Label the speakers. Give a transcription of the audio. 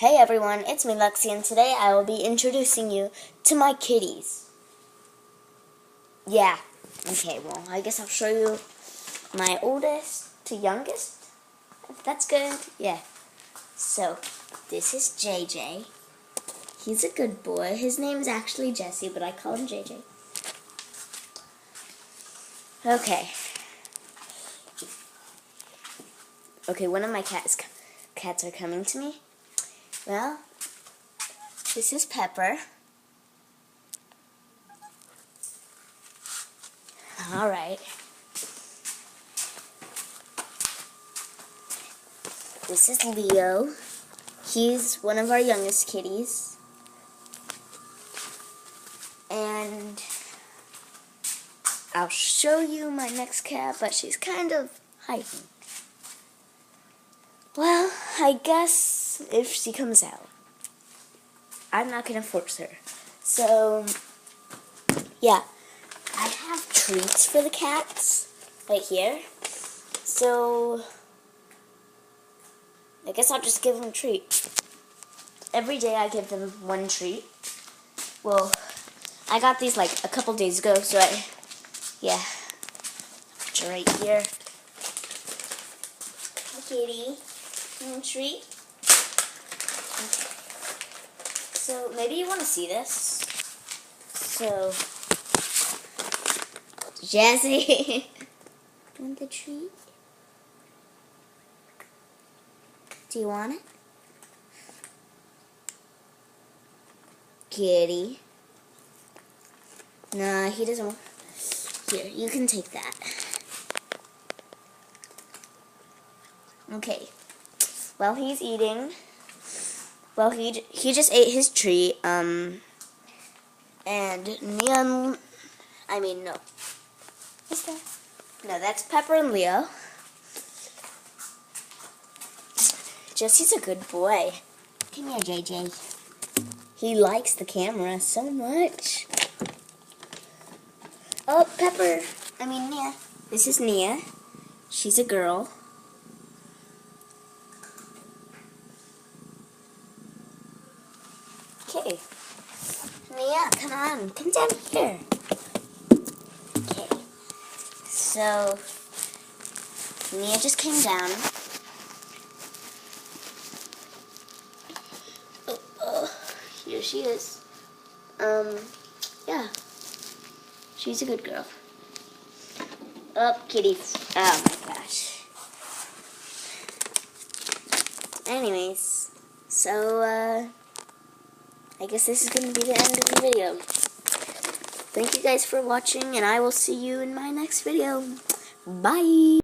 Speaker 1: Hey everyone, it's me Lexi, and today I will be introducing you to my kitties. Yeah, okay, well, I guess I'll show you my oldest to youngest, if that's good. Yeah, so this is JJ. He's a good boy. His name is actually Jesse, but I call him JJ. Okay, one of my cats are coming to me. Well, this is Pepper. Alright. This is Leo. He's one of our youngest kitties. And I'll show you my next cat, but she's kind of hiding. Well, I guess if she comes out, I'm not going to force her. So, yeah. I have treats for the cats right here. So, I guess I'll just give them a treat. Every day I give them one treat. Well, I got these like a couple days ago, so yeah. Put you right here. Kitty, treat. So, maybe you want to see this. So, Jesse, want the treat? Do you want it? Kitty. Nah, he doesn't want. Here, you can take that. Okay. While he's eating, well, he just ate his treat. And Nia, no. What's that? No, that's Pepper and Leo. Jesse's a good boy. Come here, JJ. He likes the camera so much. Oh, Nia. This is Nia. She's a girl. Okay. Nia, come on. Come down here. Okay. So, Nia just came down. Here she is. Yeah. She's a good girl. Oh, kitty. Oh my gosh. Anyways, so, I guess this is going to be the end of the video. Thank you guys for watching, and I will see you in my next video. Bye!